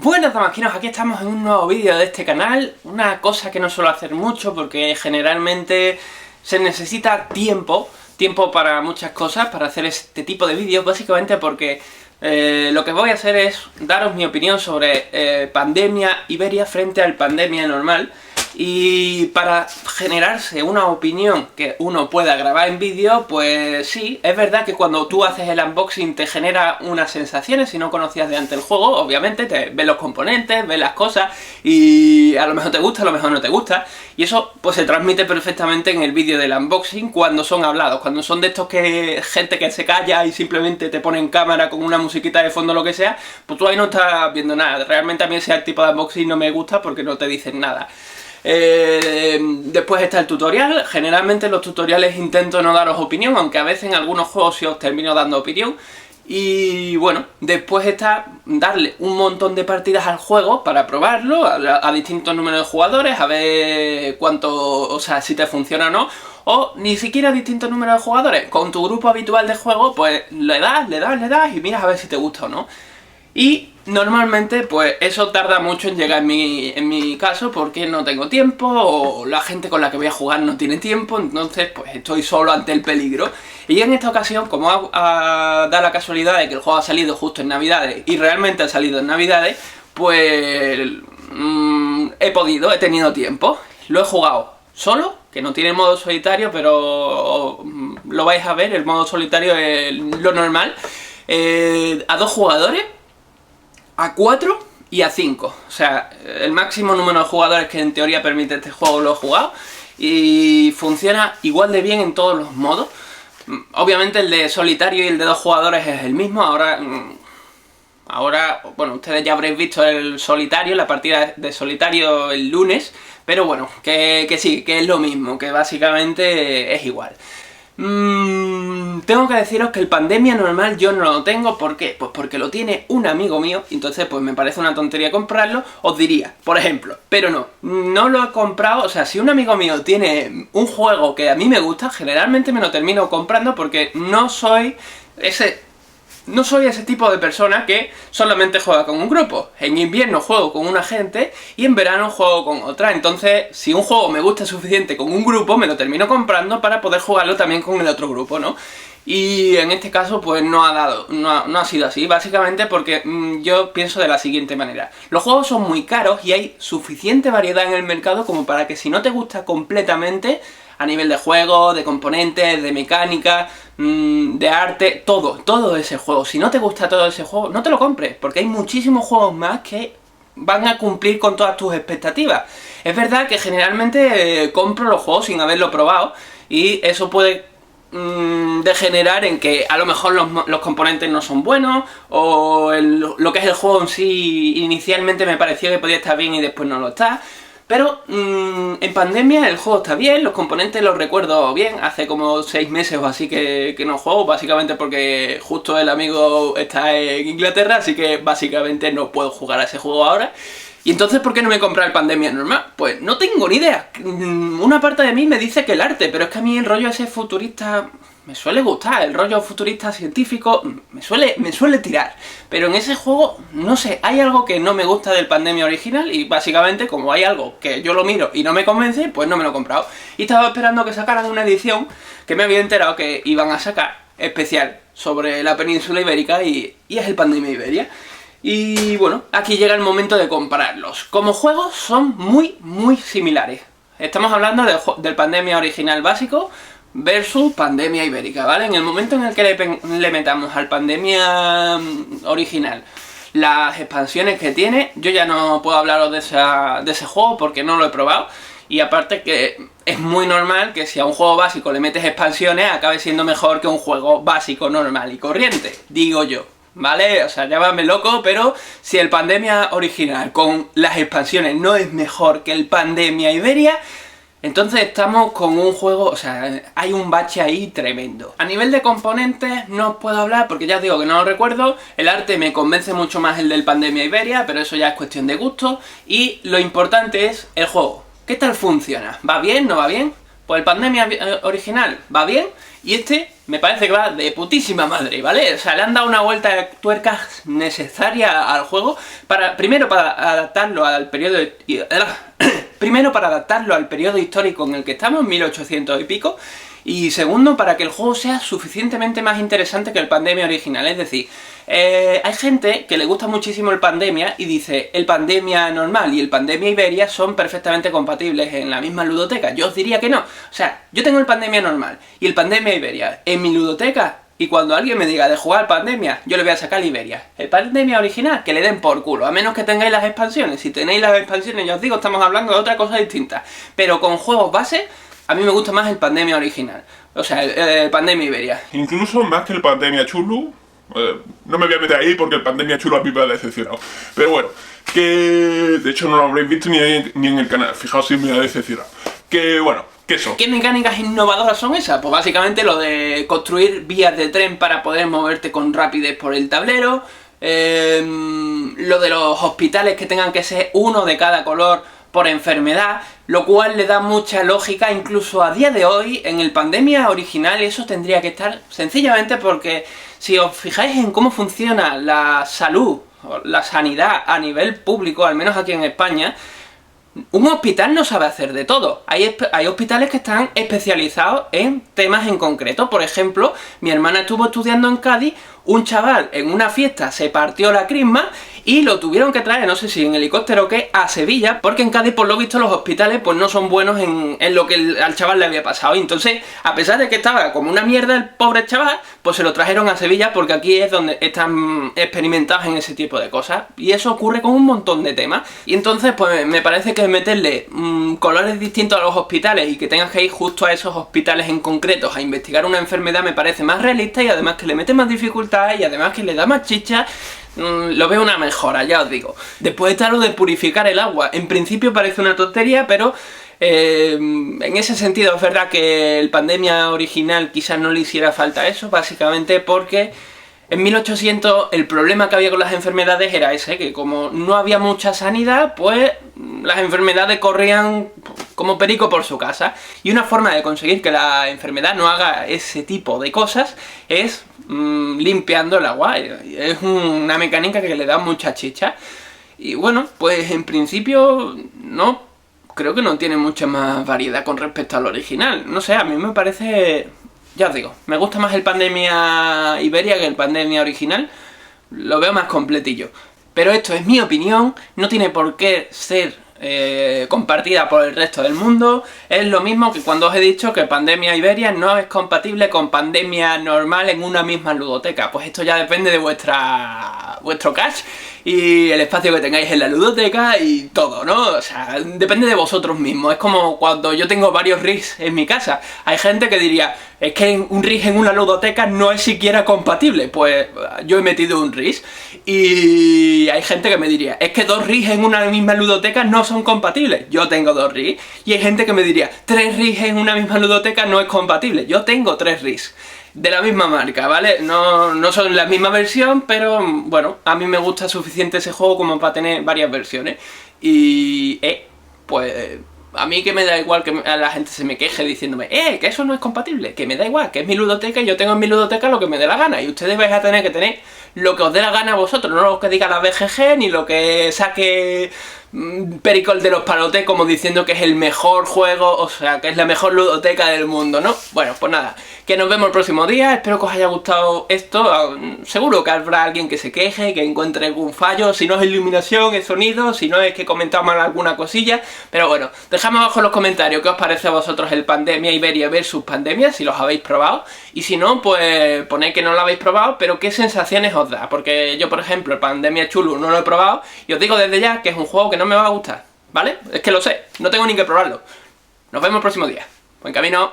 Buenas damaquinos, aquí estamos en un nuevo vídeo de este canal. Una cosa que no suelo hacer mucho porque generalmente se necesita tiempo para muchas cosas, para hacer este tipo de vídeos, básicamente porque lo que voy a hacer es daros mi opinión sobre Pandemia Iberia frente al Pandemia normal. Y para generarse una opinión que uno pueda grabar en vídeo, pues sí, es verdad que cuando tú haces el unboxing te genera unas sensaciones si no conocías de antes el juego, obviamente, te ves los componentes, ves las cosas y a lo mejor te gusta, a lo mejor no te gusta, y eso pues se transmite perfectamente en el vídeo del unboxing cuando son hablados, cuando son de estos que gente que se calla y simplemente te pone en cámara con una musiquita de fondo o lo que sea, pues tú ahí no estás viendo nada. Realmente a mí ese tipo de unboxing no me gusta porque no te dicen nada. Después está el tutorial. Generalmente en los tutoriales intento no daros opinión, aunque a veces en algunos juegos sí os termino dando opinión. Y bueno, después está darle un montón de partidas al juego para probarlo a distintos números de jugadores, a ver cuánto, o sea, si te funciona o no. O ni siquiera distintos números de jugadores, con tu grupo habitual de juego, pues le das y miras a ver si te gusta o no. Y normalmente pues eso tarda mucho en llegar en mi caso porque no tengo tiempo o la gente con la que voy a jugar no tiene tiempo, entonces pues estoy solo ante el peligro. Y en esta ocasión, como da la casualidad de que el juego ha salido justo en Navidades y realmente ha salido en Navidades, pues he tenido tiempo. Lo he jugado solo, que no tiene modo solitario, pero lo vais a ver, el modo solitario es lo normal, a 2 jugadores, a 4 y a 5. O sea, el máximo número de jugadores que en teoría permite este juego lo he jugado. Y funciona igual de bien en todos los modos. Obviamente el de solitario y el de 2 jugadores es el mismo. Ahora, bueno, ustedes ya habréis visto el solitario, la partida de solitario el lunes. Pero bueno, que sí, que es lo mismo, que básicamente es igual. Tengo que deciros que el Pandemia normal yo no lo tengo. ¿Por qué? Pues porque lo tiene un amigo mío, entonces pues me parece una tontería comprarlo, os diría, por ejemplo, pero no lo he comprado. O sea, si un amigo mío tiene un juego que a mí me gusta, generalmente me lo termino comprando porque no soy ese tipo de persona que solamente juega con un grupo. En invierno juego con una gente y en verano juego con otra. Entonces, si un juego me gusta suficiente con un grupo, me lo termino comprando para poder jugarlo también con el otro grupo, ¿no? Y en este caso, pues no ha sido así. Básicamente porque yo pienso de la siguiente manera. Los juegos son muy caros y hay suficiente variedad en el mercado como para que si no te gusta completamente, a nivel de juego, de componentes, de mecánica, de arte, todo ese juego. Si no te gusta todo ese juego, no te lo compres, porque hay muchísimos juegos más que van a cumplir con todas tus expectativas. Es verdad que generalmente compro los juegos sin haberlo probado, y eso puede degenerar en que a lo mejor los componentes no son buenos, o lo que es el juego en sí inicialmente me pareció que podía estar bien y después no lo está. Pero en Pandemia el juego está bien, los componentes los recuerdo bien. Hace como 6 meses o así que no juego, básicamente porque justo el amigo está en Inglaterra, así que básicamente no puedo jugar a ese juego ahora. Y entonces, ¿por qué no me he comprado el Pandemia normal? Pues no tengo ni idea. Una parte de mí me dice que el arte, pero es que a mí el rollo ese futurista me suele gustar, el rollo futurista científico me suele tirar. Pero en ese juego, no sé, hay algo que no me gusta del Pandemia original y básicamente como hay algo que yo lo miro y no me convence, pues no me lo he comprado. Y estaba esperando que sacaran una edición que me había enterado que iban a sacar, especial, sobre la península ibérica, y es el Pandemia Iberia. Y bueno, aquí llega el momento de compararlos. Como juegos son muy similares. Estamos hablando del Pandemia original básico versus Pandemia Ibérica, ¿vale? En el momento en el que le metamos al Pandemia original las expansiones que tiene, yo ya no puedo hablaros de ese juego porque no lo he probado. Y aparte que es muy normal que si a un juego básico le metes expansiones acabe siendo mejor que un juego básico normal y corriente, digo yo, ¿vale? O sea, llámame loco, pero si el Pandemia original con las expansiones no es mejor que el Pandemia Iberia, entonces estamos con un juego, o sea, hay un bache ahí tremendo. A nivel de componentes no os puedo hablar porque ya os digo que no lo recuerdo. El arte me convence mucho más el del Pandemia Iberia, pero eso ya es cuestión de gusto. Y lo importante es el juego. ¿Qué tal funciona? ¿Va bien? ¿No va bien? Pues el Pandemia original va bien y este me parece que va de putísima madre, ¿vale? O sea, le han dado una vuelta de tuerca necesaria al juego primero para adaptarlo al periodo primero para adaptarlo al periodo histórico en el que estamos, 1800 y pico, y segundo para que el juego sea suficientemente más interesante que el Pandemia original. Es decir, hay gente que le gusta muchísimo el Pandemia y dice el Pandemia normal y el Pandemia Iberia son perfectamente compatibles en la misma ludoteca. Yo os diría que no. O sea, yo tengo el Pandemia normal y el Pandemia Iberia en mi ludoteca, y cuando alguien me diga de jugar Pandemia, yo le voy a sacar la Iberia. El Pandemia original, que le den por culo, a menos que tengáis las expansiones. Si tenéis las expansiones, ya os digo, estamos hablando de otra cosa distinta. Pero con juegos base, a mí me gusta más el Pandemia original. O sea, el Pandemia Iberia. Incluso más que el Pandemia Chulu. No me voy a meter ahí porque el Pandemia Chulu a mí me ha decepcionado. Pero bueno, que de hecho no lo habréis visto ni en el canal. Fijaos si me ha decepcionado. Que bueno, que eso. ¿Qué mecánicas innovadoras son esas? Pues básicamente lo de construir vías de tren para poder moverte con rapidez por el tablero. Lo de los hospitales que tengan que ser uno de cada color por enfermedad, lo cual le da mucha lógica. Incluso a día de hoy, en el Pandemia original, eso tendría que estar sencillamente porque si os fijáis en cómo funciona la salud, la sanidad a nivel público, al menos aquí en España, un hospital no sabe hacer de todo. Hay hospitales que están especializados en temas en concreto. Por ejemplo, mi hermana estuvo estudiando en Cádiz, un chaval en una fiesta se partió la crisma y lo tuvieron que traer, no sé si en helicóptero o qué, a Sevilla, porque en Cádiz por lo visto los hospitales pues no son buenos en lo que al chaval le había pasado. Y entonces, a pesar de que estaba como una mierda el pobre chaval, pues se lo trajeron a Sevilla porque aquí es donde están experimentados en ese tipo de cosas. Y eso ocurre con un montón de temas. Y entonces pues me parece que meterle colores distintos a los hospitales y que tengas que ir justo a esos hospitales en concreto a investigar una enfermedad me parece más realista, y además que le mete más dificultad y además que le da más chicha. Lo veo una mejora, ya os digo. Después está lo de purificar el agua. En principio parece una tontería, pero en ese sentido es verdad que el Pandemia original quizás no le hiciera falta eso, básicamente porque en 1800 el problema que había con las enfermedades era ese, que como no había mucha sanidad, pues las enfermedades corrían como perico por su casa. Y una forma de conseguir que la enfermedad no haga ese tipo de cosas es limpiando el agua. Es una mecánica que le da mucha chicha. Y bueno, pues en principio no creo que no tiene mucha más variedad con respecto al original. No sé, a mí me parece... Ya os digo, me gusta más el Pandemia Iberia que el Pandemia original. Lo veo más completillo. Pero esto es mi opinión, no tiene por qué ser compartida por el resto del mundo. Es lo mismo que cuando os he dicho que Pandemia Iberia no es compatible con Pandemia normal en una misma ludoteca. Pues esto ya depende de vuestro cash y el espacio que tengáis en la ludoteca y todo, ¿no? O sea, depende de vosotros mismos. Es como cuando yo tengo varios rigs en mi casa. Hay gente que diría, es que un rig en una ludoteca no es siquiera compatible. Pues yo he metido un rig. Y hay gente que me diría, es que 2 rigs en una misma ludoteca no son compatibles. Yo tengo 2 rigs. Y hay gente que me diría, 3 rigs en una misma ludoteca no es compatible. Yo tengo 3 rigs de la misma marca, ¿vale? No son la misma versión, pero bueno, a mí me gusta suficiente ese juego como para tener varias versiones. Y pues a mí que me da igual que a la gente se me queje diciéndome que eso no es compatible, que me da igual, que es mi ludoteca y yo tengo en mi ludoteca lo que me dé la gana. Y ustedes vais a tener que tener lo que os dé la gana a vosotros, no lo que diga la BGG, ni lo que saque Pericol de los Palotes como diciendo que es el mejor juego, o sea, que es la mejor ludoteca del mundo, ¿no? Bueno, pues nada, que nos vemos el próximo día, espero que os haya gustado esto. Seguro que habrá alguien que se queje, que encuentre algún fallo, si no es iluminación, es sonido, si no es que he comentado mal alguna cosilla, pero bueno, dejadme abajo en los comentarios qué os parece a vosotros el Pandemia Iberia versus Pandemia, si los habéis probado, y si no, pues poned que no lo habéis probado, pero qué sensaciones os da, porque yo, por ejemplo, el Pandemia Chulu no lo he probado, y os digo desde ya que es un juego que no me va a gustar, ¿vale? Es que lo sé, no tengo ni que probarlo. Nos vemos el próximo día. Buen camino.